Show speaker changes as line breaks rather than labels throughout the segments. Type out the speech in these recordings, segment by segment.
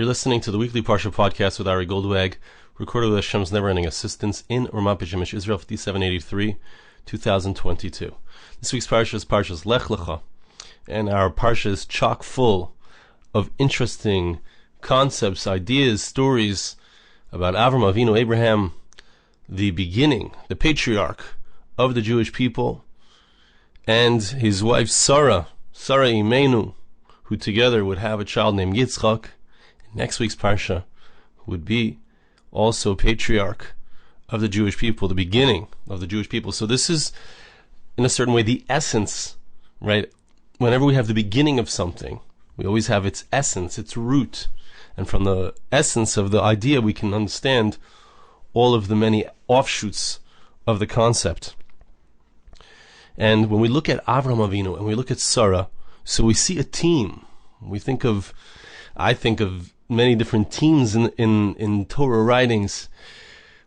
You're listening to the weekly Parsha Podcast with Ari Goldwag, recorded with Hashem's never-ending assistance in Ramat Beit Shemesh, Israel 5783, 2022. This week's Parsha is Parsha's Lecha, and our Parsha is chock full of interesting concepts, ideas, stories about Avraham Avinu, Abraham, the beginning, the patriarch of the Jewish people, and his wife Sarah Imenu, who together would have a child named Yitzchak. Next week's Parsha would be also patriarch of the Jewish people, the beginning of the Jewish people. So this is, in a certain way, the essence, right? Whenever we have the beginning of something, we always have its essence, its root. And from the essence of the idea, we can understand all of the many offshoots of the concept. And when we look at Avraham Avinu and we look at Sarah, so we see a team. I think of many different teams in Torah writings.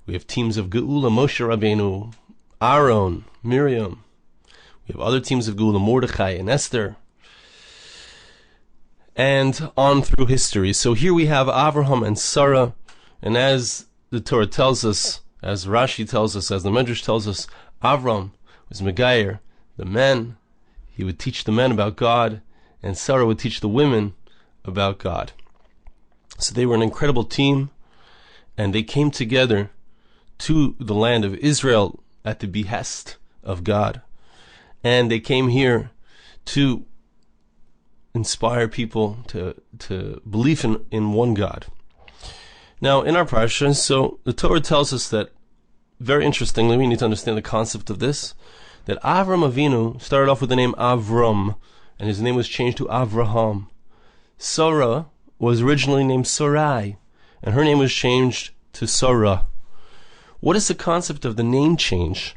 We have teams of Geula, Moshe Rabbeinu, Aaron, Miriam. We have other teams of Geula, Mordechai and Esther, and on through history. So here we have Avraham and Sarah, and as the Torah tells us, as Rashi tells us, as the Medrash tells us, Avram was Megayer, the men. He would teach the men about God, and Sarah would teach the women about God. So they were an incredible team, and they came together to the land of Israel at the behest of God. And they came here to inspire people to believe in one God. Now, in our parsha, so the Torah tells us that, very interestingly, we need to understand the concept of this, that Avraham Avinu started off with the name Avram, and his name was changed to Avraham. Sarah was originally named Sarai, and her name was changed to Sarah. What is the concept of the name change?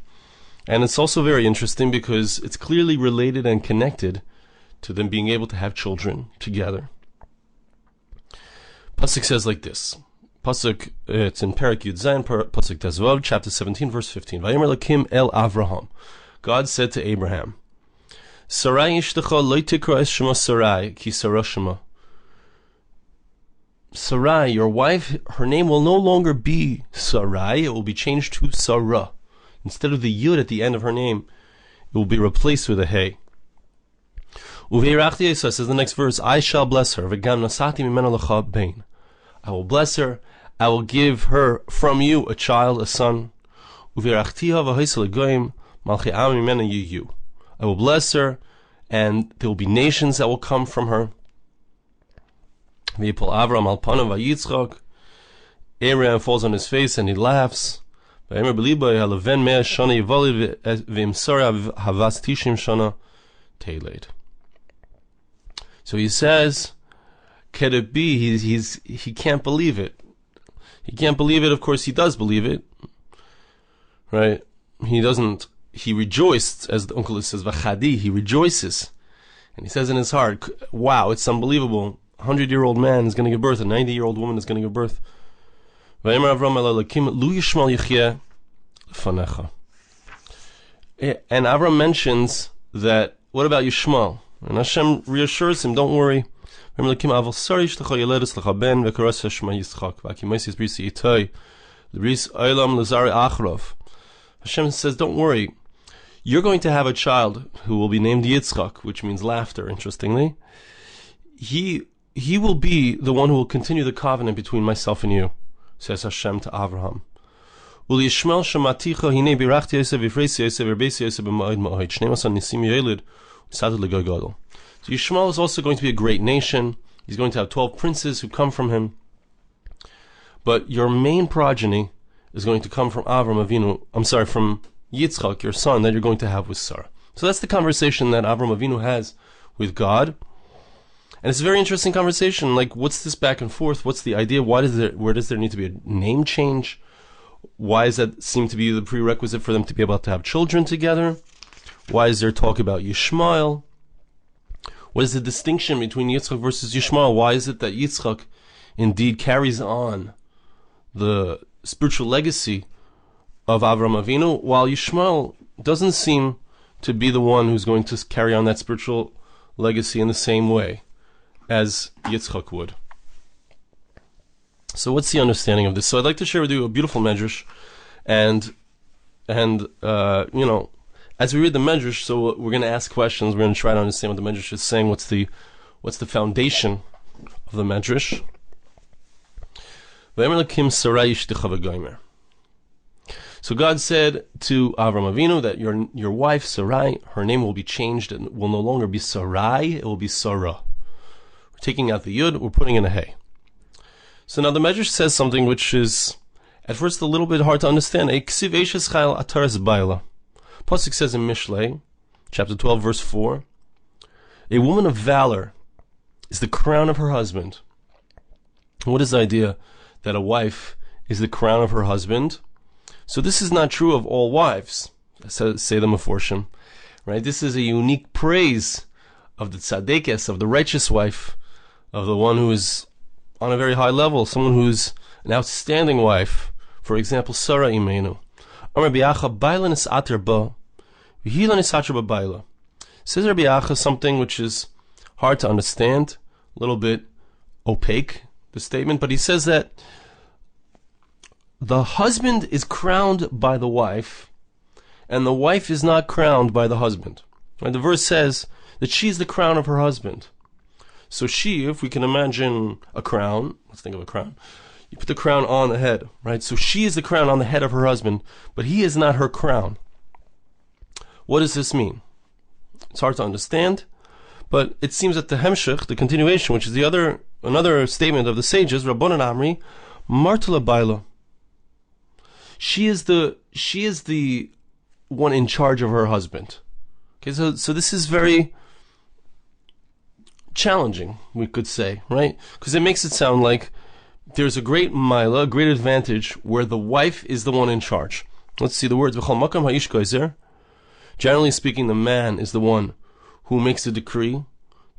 And it's also very interesting because it's clearly related and connected to them being able to have children together. Pasuk says like this. Pasuk, it's in Perek Yud Zayin, Pasuk Tezvav, chapter 17, verse 15. Vayomer Elokim el Avraham. God said to Abraham, Sarai ishtacha lo tikra es shema Sarai, ki Sarah shema. Sarai, your wife, her name will no longer be Sarai, it will be changed to Sarah. Instead of the Yud at the end of her name, it will be replaced with a Hey. Uveirachti Yisrael, says the next verse, I shall bless her, v'gam nasati mimena lecha bein. I will bless her, I will give her from you a child, a son. Uveirachtiha v'haisel legoyim, malchei am mimena yiyu. I will bless her, and there will be nations that will come from her. V'yipol Avram al panav v'yitzchak. Abraham falls on his face and he laughs. V'yemer b'libay halaven mea shana yivalid v'im Sarah havas tishim shana teiled. So he says, could it be he can't believe it? He can't believe it. Of course, he does believe it, right? He doesn't. He rejoiced, as the uncle says, v'chadi. He rejoices, and he says in his heart, "Wow, it's unbelievable. 100-year-old man is going to give birth. A 90-year-old woman is going to give birth." And Avram mentions that. What about Yishmael? And Hashem reassures him, don't worry. Hashem says, don't worry. You're going to have a child who will be named Yitzchak, which means laughter, interestingly. He will be the one who will continue the covenant between myself and you, says Hashem to Avraham. So Yishmael is also going to be a great nation. He's going to have 12 princes who come from him. But your main progeny is going to come from from Yitzchak, your son, that you're going to have with Sarah. So that's the conversation that Avraham Avinu has with God. And it's a very interesting conversation. Like, what's this back and forth? What's the idea? Where does there need to be a name change? Why does that seem to be the prerequisite for them to be able to have children together? Why is there talk about Yishmael? What is the distinction between Yitzchak versus Yishmael? Why is it that Yitzchak indeed carries on the spiritual legacy of Avraham Avinu, while Yishmael doesn't seem to be the one who's going to carry on that spiritual legacy in the same way as Yitzchak would? So what's the understanding of this? So I'd like to share with you a beautiful medrash, and as we read the medrash, so we're going to ask questions. We're going to try to understand what the medrash is saying. What's the foundation of the medrash? So God said to Avraham Avinu that your wife Sarai, her name will be changed and will no longer be Sarai, it will be Sarah. We're taking out the yud, we're putting in a hey. So now the medrash says something which is at first a little bit hard to understand. Pasuk says in Mishlei, chapter 12, verse 4, a woman of valor is the crown of her husband. What is the idea that a wife is the crown of her husband? So this is not true of all wives, say the Meforshim, right? This is a unique praise of the tzadekes, of the righteous wife, of the one who is on a very high level, someone who's an outstanding wife. For example, Sarah Imenu. Says Rabbi Acha something which is hard to understand, a little bit opaque, the statement, but he says that the husband is crowned by the wife, and the wife is not crowned by the husband. Right? The verse says that she is the crown of her husband. So she, if we can imagine a crown, let's think of a crown. You put the crown on the head, right? So she is the crown on the head of her husband, but he is not her crown. What does this mean? It's hard to understand, but it seems that the hemshech, the continuation, which is another statement of the sages, Rabbanan Amri, Martula Baila. She is the one in charge of her husband. Okay, so this is very challenging, we could say, right? Because it makes it sound like there's a great maila, a great advantage, where the wife is the one in charge. Let's see the words. Generally speaking, the man is the one who makes the decree.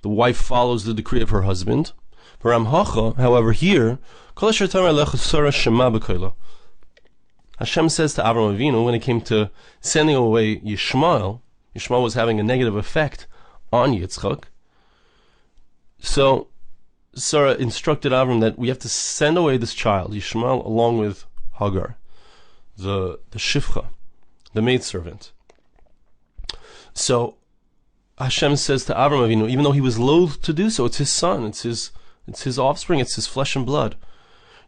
The wife follows the decree of her husband. However, here, Hashem says to Avraham Avinu, when it came to sending away Yishmael was having a negative effect on Yitzchak. So Sarah instructed Avram that we have to send away this child, Yishmael, along with Hagar, the shifcha, the maidservant. So Hashem says to Avraham Avinu, even though he was loath to do so, it's his son, it's his offspring, it's his flesh and blood.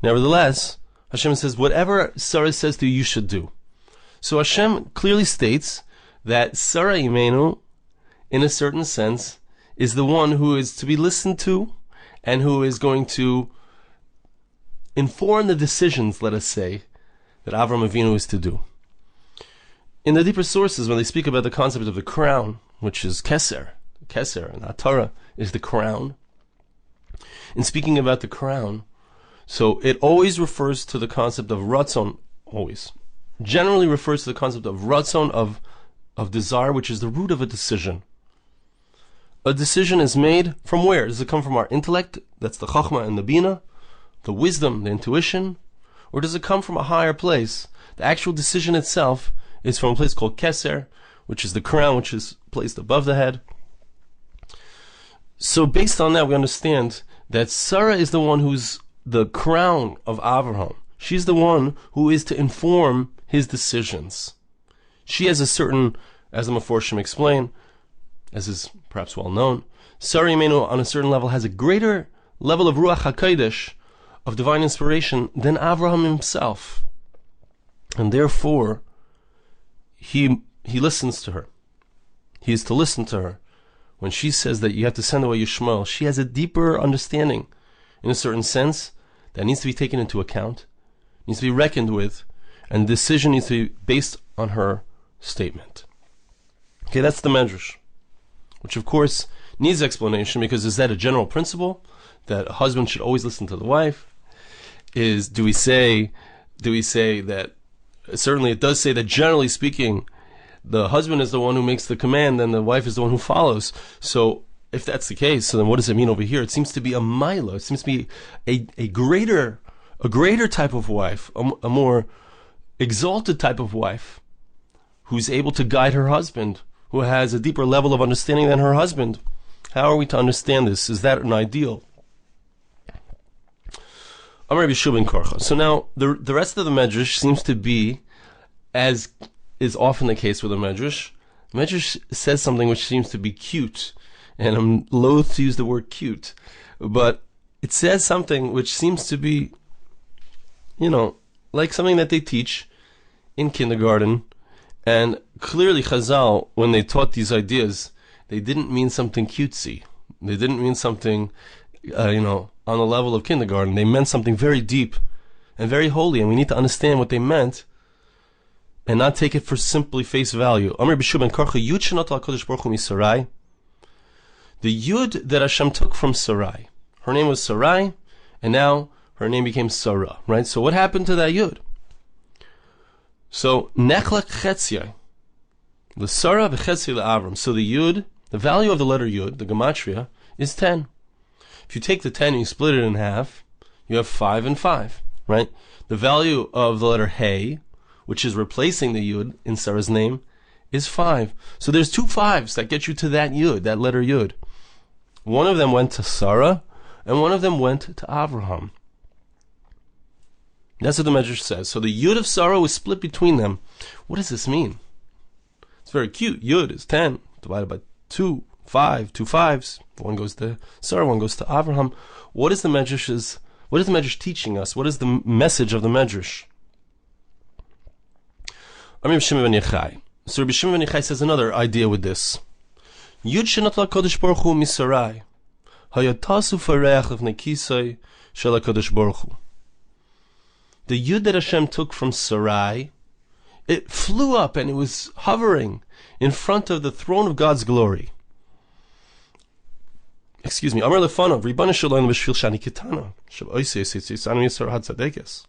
Nevertheless, Hashem says, whatever Sarah says to you, you should do. So Hashem clearly states that Sarah Imenu, in a certain sense, is the one who is to be listened to and who is going to inform the decisions, let us say, that Avraham Avinu is to do. In the deeper sources, when they speak about the concept of the crown, which is Keser and Atara is the crown, in speaking about the crown, so it always refers to the concept of ratzon, generally refers to the concept of ratzon, of desire, which is the root of a decision. A decision is made from where? Does it come from our intellect? That's the chachma and the bina, the wisdom, the intuition? Or does it come from a higher place? The actual decision itself is from a place called keser, which is the crown, which is placed above the head. So based on that, we understand that Sarah is the one who's the crown of Avraham. She's the one who is to inform his decisions. She has a certain, as the Meforshim explain, as is perhaps well known, Sarah Imenu on a certain level has a greater level of Ruach HaKodesh, of divine inspiration, than Avraham himself. And therefore, he listens to her. He is to listen to her. When she says that you have to send away Yishmael, she has a deeper understanding, in a certain sense, that needs to be taken into account, needs to be reckoned with, and the decision needs to be based on her statement. Okay, that's the medrash, which of course needs explanation, because is that a general principle that a husband should always listen to the wife? Do we say that, certainly it does say that generally speaking, the husband is the one who makes the command and the wife is the one who follows. So if that's the case, so then what does it mean over here? It seems to be a maila. It seems to be a greater type of wife, a more exalted type of wife, who's able to guide her husband, who has a deeper level of understanding than her husband. How are we to understand this? Is that an ideal? Amar Rabbi Shua ben Korcha. So now, the rest of the Medrash seems to be, as is often the case with a Medrash, Medrash says something which seems to be cute, and I'm loath to use the word cute, but it says something which seems to be, like something that they teach in kindergarten, and clearly Chazal, when they taught these ideas, they didn't mean something cutesy. They didn't mean something, on the level of kindergarten. They meant something very deep and very holy, and we need to understand what they meant and not take it for simply face value. Amar Rabbi Shua ben Korcha, Yud shenot al Kodesh Baruch Hu Sarai. The Yud that Hashem took from Sarai. Her name was Sarai, and now her name became Sarah, right? So what happened to that Yud? So, Nechlek Chetzia, the Sarah v'Chetzia le'Avram. So the Yud, the value of the letter Yud, the Gematria, is 10. If you take the 10 and you split it in half, you have 5 and 5, right? The value of the letter Hey, which is replacing the Yud in Sarah's name, is 5. So there's 2 5s that get you to that Yud, that letter Yud. One of them went to Sarah, and one of them went to Avraham. That's what the Medrash says. So the Yud of Sarah was split between them. What does this mean? It's very cute. Yud is 10, divided by 2, 5, 2 5s. One goes to Sarah, one goes to Avraham. What is the Medrash teaching us? What is the message of the Medrash? Rabbi Shimon ben Yochai. So Rabbi Shimon ben Yochai says another idea with this. Yud shenot l'Kodesh Baruch Hu miSarai. Hayatasu fareach lefnei kisei shel HaKadosh Baruch Hu. The Yud that Hashem took from Sarai, it flew up and it was hovering in front of the throne of God's glory. Excuse me. Amar lefanov, Ribbono shel olam b'shvil shani kitana, she'oisei tzitzitzanu yisar had tzadekes.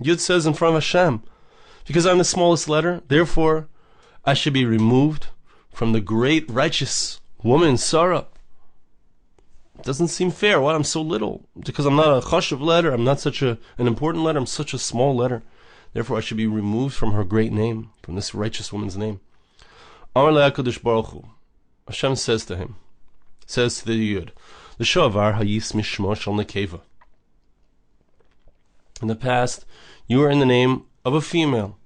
Yud says in front of Hashem, because I'm the smallest letter, therefore I should be removed from the great righteous woman Sarah. It doesn't seem fair. What? I'm so little. Because I'm not a chashuv letter, I'm not such an important letter, I'm such a small letter. Therefore I should be removed from her great name, from this righteous woman's name. Amar le'akadosh Baruch Hu. Hashem says to him, says to the Yud, the Shoavar hayis mishmo shel nekeva. In the past, you were in the name of a female.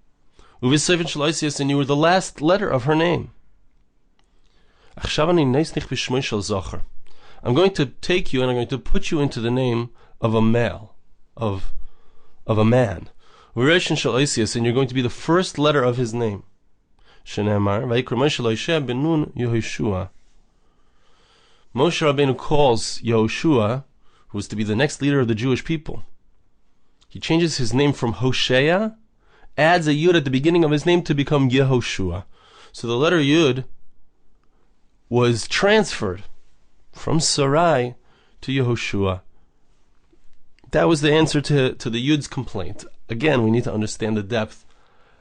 Uvisevin shel, and you were the last letter of her name. I'm going to take you and I'm going to put you into the name of a male, of a man. And you're going to be the first letter of his name. Yehoshua. Moshe Rabbeinu calls Yehoshua, who is to be the next leader of the Jewish people. He changes his name from Hosea, adds a Yud at the beginning of his name to become Yehoshua. So the letter Yud was transferred from Sarai to Yehoshua. That was the answer to the Yud's complaint. Again, we need to understand the depth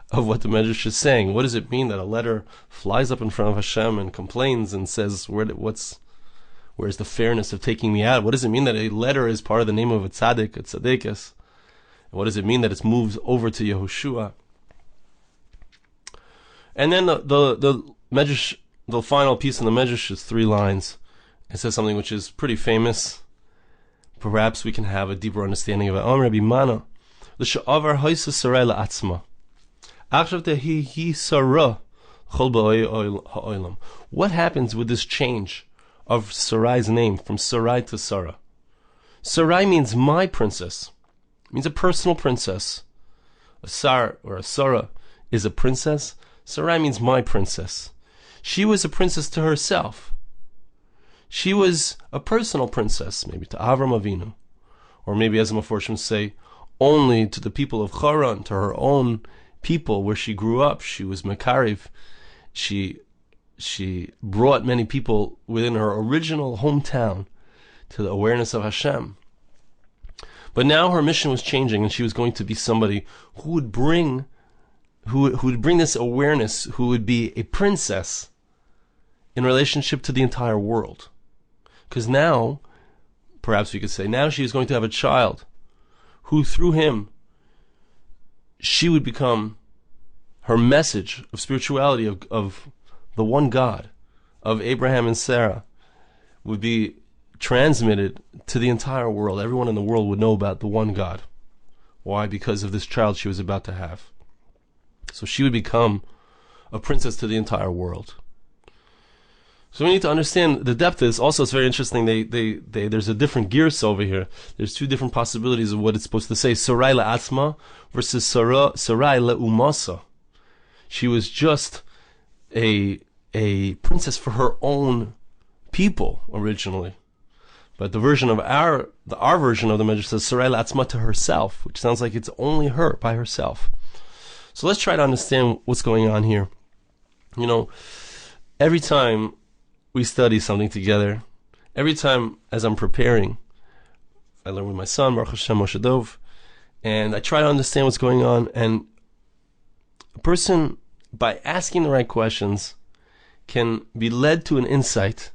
of what the Medrash is saying. What does it mean that a letter flies up in front of Hashem and complains and says, where's the fairness of taking me out? What does it mean that a letter is part of the name of a tzaddik, a tzaddikis? And what does it mean that it's moved over to Yehoshua? And then the Medrash, the final piece in the Medrash is 3 lines. It says something which is pretty famous. Perhaps we can have a deeper understanding of it. Rabbi Mana, l'sha'avar hoysa Sarai la'atzma. Achshav tehi Sarah chol ba'olam. What happens with this change of Sarai's name from Sarai to Sarah? Sarai means my princess. It means a personal princess. A Sar or a Sarah is a princess. Sarai means my princess. She was a princess to herself. She was a personal princess, maybe to Avraham Avinu, or maybe as the Meforshim say, only to the people of Haran, to her own people where she grew up. She was Mekariv. She brought many people within her original hometown to the awareness of Hashem. But now her mission was changing, and she was going to be somebody who would bring this awareness, who would be a princess in relationship to the entire world. Because now, perhaps we could say, now she is going to have a child who through him, she would become her message of spirituality, of the one God, of Abraham and Sarah, would be transmitted to the entire world. Everyone in the world would know about the one God. Why? Because of this child she was about to have. So she would become a princess to the entire world. So we need to understand the depth of this. Also, it's very interesting. There's a different gears over here. There's two different possibilities of what it's supposed to say. Sarai le'atzma versus Sarai le'umasa. She was just a princess for her own people originally. But the version of our version of the Medrash says Sarai le'atzma, to herself, which sounds like it's only her by herself. So let's try to understand what's going on here. You know, every time we study something together, every time as I'm preparing, I learn with my son, Baruch Hashem Moshe Dov, and I try to understand what's going on. And a person, by asking the right questions, can be led to an insight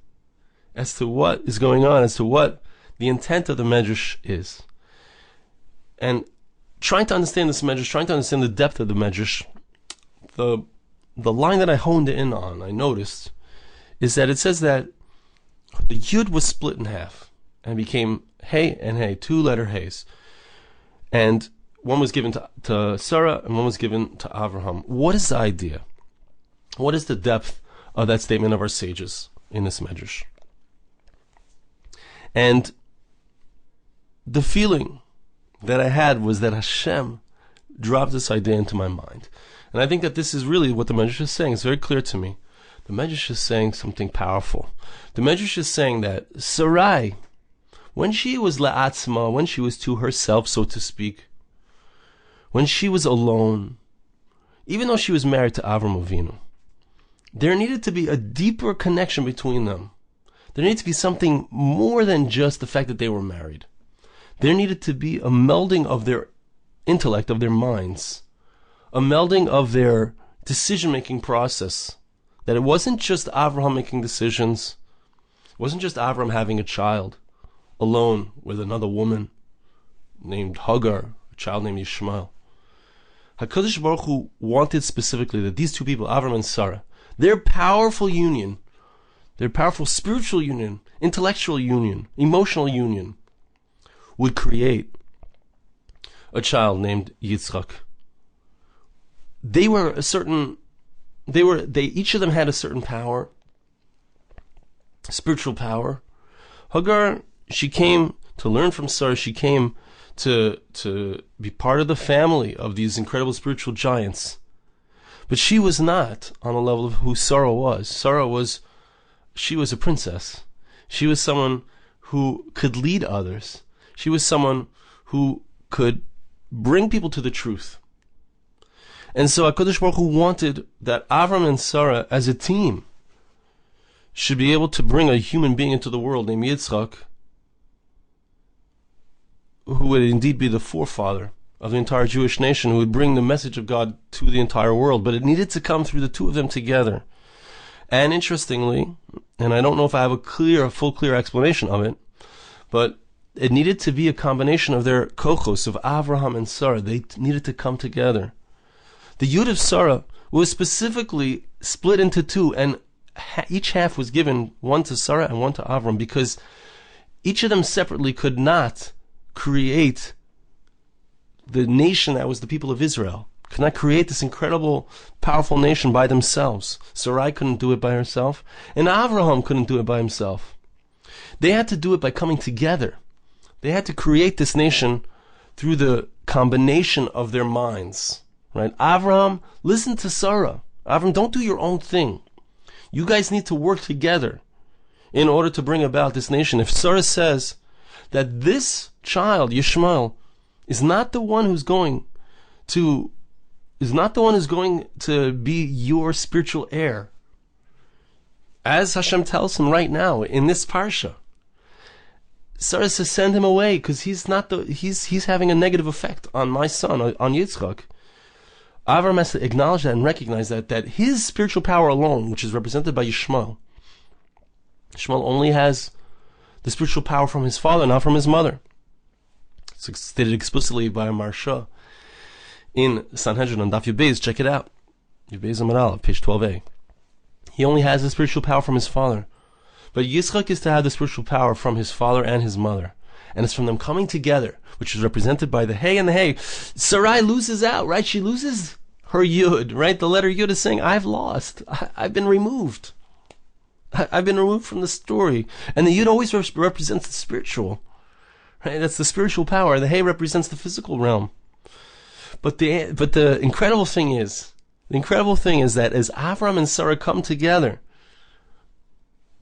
as to what is going on, as to what the intent of the Medrash is. And trying to understand this Medrash, trying to understand the depth of the Medrash, the line that I honed in on, I noticed, is that it says that the Yud was split in half and became Hey and Hey, two letter Heys. And one was given to Sarah and one was given to Avraham. What is the idea? What is the depth of that statement of our sages in this Medrash? And the feeling that I had was that Hashem dropped this idea into my mind. And I think that this is really what the Medrash is saying. It's very clear to me. The Medrash is saying something powerful. The Medrash is saying that Sarai, when she was le'atzma, when she was to herself, so to speak, when she was alone, even though she was married to Avraham Avinu, there needed to be a deeper connection between them. There needed to be something more than just the fact that they were married. There needed to be a melding of their intellect, of their minds, a melding of their decision-making process. That it wasn't just Avraham making decisions. It wasn't just Avraham having a child alone with another woman named Hagar, a child named Yishmael. HaKadosh Baruch Hu wanted specifically that these two people, Avraham and Sarah, their powerful union, their powerful spiritual union, intellectual union, emotional union, would create a child named Yitzchak. They were a certain... each of them had a certain power, spiritual power. Hagar, she came to learn from Sarah. She came to be part of the family of these incredible spiritual giants. But she was not on the level of who Sarah was. She was a princess. She was someone who could lead others. She was someone who could bring people to the truth. And so HaKadosh Baruch Hu wanted that Avraham and Sarah, as a team, should be able to bring a human being into the world named Yitzchak, who would indeed be the forefather of the entire Jewish nation, who would bring the message of God to the entire world. But it needed to come through the two of them together. And interestingly, and I don't know if I have a full clear explanation of it, but it needed to be a combination of their kochos, of Avraham and Sarah. They needed to come together. The Yud of Sarah was specifically split into two, and each half was given, one to Sarah and one to Avram, because each of them separately could not create the nation that was the people of Israel, could not create this incredible, powerful nation by themselves. Sarai couldn't do it by herself, and Avraham couldn't do it by himself. They had to do it by coming together. They had to create this nation through the combination of their minds. Right? Avraham, listen to Sarah. Avraham, don't do your own thing. You guys need to work together in order to bring about this nation. If Sarah says that this child, Yishmael, is not the one who's going to be your spiritual heir, as Hashem tells him right now in this parsha, Sarah says, send him away, because he's having a negative effect on my son, on Yitzchak. Avraham has to acknowledge that and recognize that his spiritual power alone, which is represented by Yishmael only has the spiritual power from his father, not from his mother. It's stated explicitly by Marsha in Sanhedrin on Daf Yud Beis. Check it out. Yud Beis Amud Aleph, page 12a. He only has the spiritual power from his father. But Yitzchak is to have the spiritual power from his father and his mother. And it's from them coming together, which is represented by the hey and the hey. Sarai loses out, right? She loses her yud, right? The letter yud is saying, I've lost. I've been removed. I've been removed from the story. And the yud always represents the spiritual. Right? That's the spiritual power. The hey represents the physical realm. But the incredible thing is that as Avraham and Sarah come together,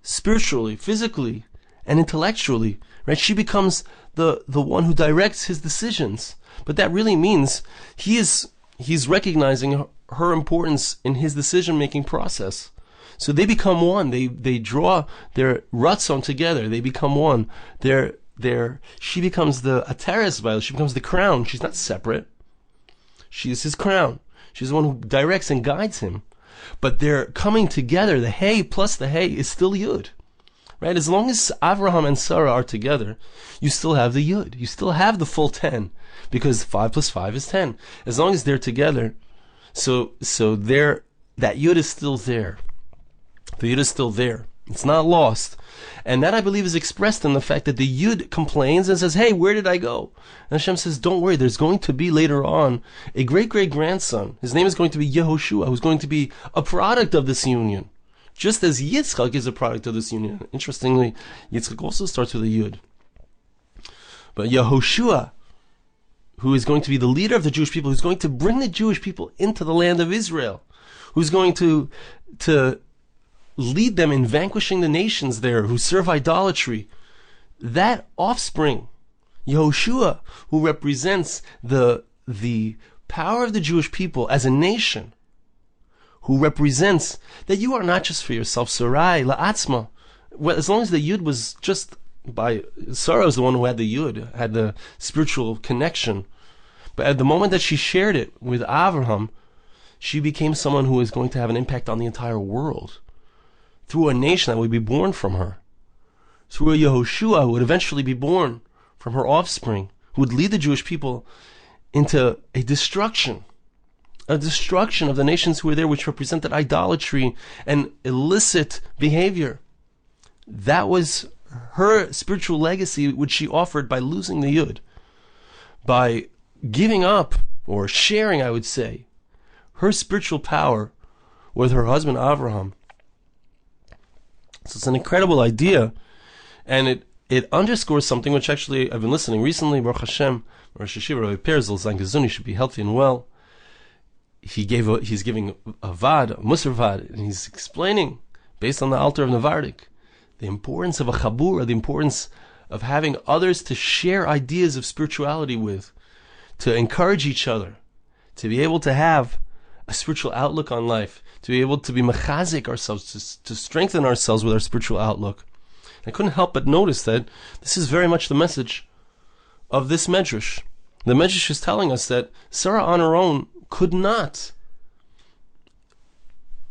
spiritually, physically, and intellectually, right? She becomes the one who directs his decisions. But that really means he's recognizing her importance in his decision-making process. So they become one. They draw their ratzon together. They become one. She becomes the ateres vayil. She becomes the crown. She's not separate. She is his crown. She's the one who directs and guides him. But they're coming together. The hey plus the hey is still yud. Right? As long as Avraham and Sarah are together, you still have the yud. You still have the full 10. Because 5 plus 5 is 10. As long as they're together, so that yud is still there. The yud is still there. It's not lost. And that, I believe, is expressed in the fact that the yud complains and says, hey, where did I go? And Hashem says, don't worry, there's going to be later on a great-great-grandson. His name is going to be Yehoshua, who's going to be a product of this union. Just as Yitzchak is a product of this union. Interestingly, Yitzchak also starts with a yud. But Yehoshua, who is going to be the leader of the Jewish people, who's going to bring the Jewish people into the land of Israel, who's going to lead them in vanquishing the nations there who serve idolatry. That offspring, Yehoshua, who represents the power of the Jewish people as a nation, who represents that you are not just for yourself, Sarai, la'atzma. Well, as long as the yud was just by Sarah was the one who had the yud, had the spiritual connection. But at the moment that she shared it with Avraham, she became someone who is going to have an impact on the entire world through a nation that would be born from her, through a Yehoshua who would eventually be born from her offspring, who would lead the Jewish people into a destruction of the nations who were there, which represented idolatry and illicit behavior. That was her spiritual legacy, which she offered by losing the yud, by giving up, or sharing, I would say, her spiritual power with her husband Avraham. So it's an incredible idea, and it underscores something which actually I've been listening recently. Baruch Hashem, Rosh Hashiva Rabbi Perzel Zayin Gezuni should be healthy and well. He's giving a Musar Vad, and he's explaining, based on the altar of Navardik, the importance of a chabura, the importance of having others to share ideas of spirituality with, to encourage each other, to be able to have a spiritual outlook on life, to be able to be mechazik ourselves, to strengthen ourselves with our spiritual outlook. I couldn't help but notice that this is very much the message of this medrash. The medrash is telling us that Sarah on her own could not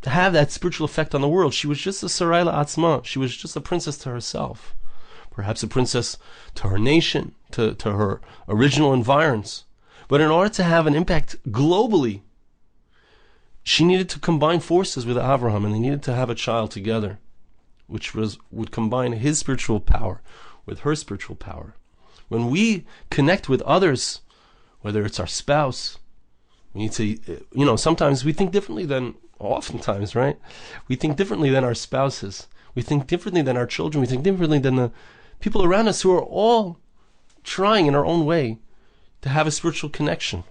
have that spiritual effect on the world. She was just a Sarai la'atzma. She was just a princess to herself. Perhaps a princess to her nation, to her original environs. But in order to have an impact globally, she needed to combine forces with Avraham, and they needed to have a child together, which would combine his spiritual power with her spiritual power. When we connect with others, whether it's our spouse, we need to, sometimes we think differently than, oftentimes, right? We think differently than our spouses. We think differently than our children. We think differently than the people around us who are all trying in our own way to have a spiritual connection.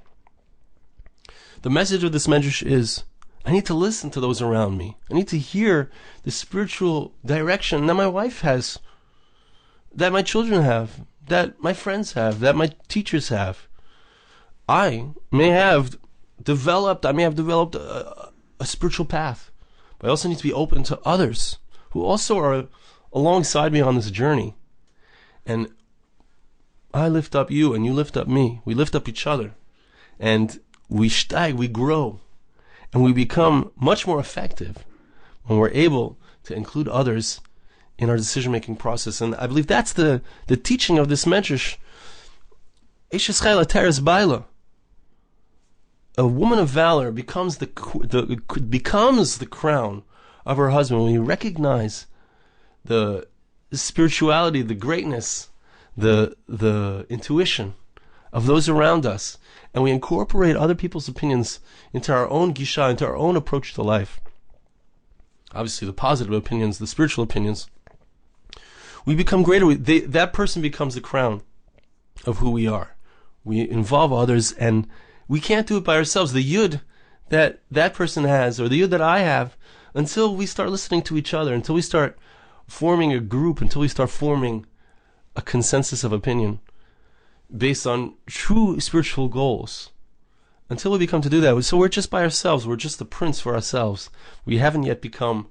The message of this medrash is, I need to listen to those around me. I need to hear the spiritual direction that my wife has, that my children have, that my friends have, that my teachers have. I may have developed a spiritual path, but I also need to be open to others who also are alongside me on this journey. And I lift up you and you lift up me. We lift up each other. And we grow. And we become much more effective when we're able to include others in our decision-making process. And I believe that's the teaching of this medrash. Eshes chayil ateres baila. A woman of valor becomes the crown of her husband when we recognize the spirituality, the greatness, the intuition of those around us, and we incorporate other people's opinions into our own gisha, into our own approach to life, obviously the positive opinions, the spiritual opinions, we become greater. That person becomes the crown of who we are. We involve others, and we can't do it by ourselves. The yud that person has, or the yud that I have, until we start listening to each other, until we start forming a group, until we start forming a consensus of opinion based on true spiritual goals, until we become to do that. So we're just by ourselves. We're just the prince for ourselves. We haven't yet become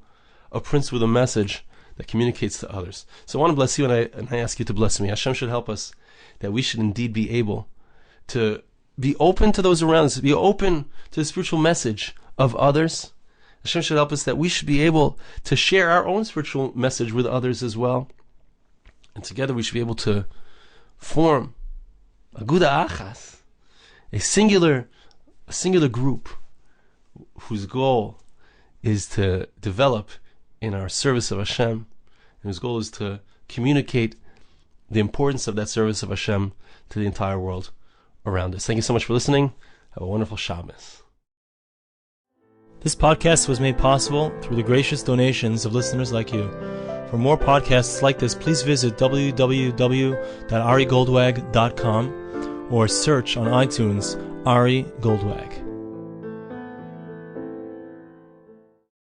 a prince with a message that communicates to others. So I want to bless you, and I ask you to bless me. Hashem should help us, that we should indeed be able to be open to those around us, be open to the spiritual message of others. Hashem should help us that we should be able to share our own spiritual message with others as well. And together we should be able to form aguda achas, a singular group whose goal is to develop in our service of Hashem, and whose goal is to communicate the importance of that service of Hashem to the entire world around us. Thank you so much for listening. Have a wonderful Shabbos.
This podcast was made possible through the gracious donations of listeners like you. For more podcasts like this, please visit www.arigoldwag.com or search on iTunes Ari Goldwag.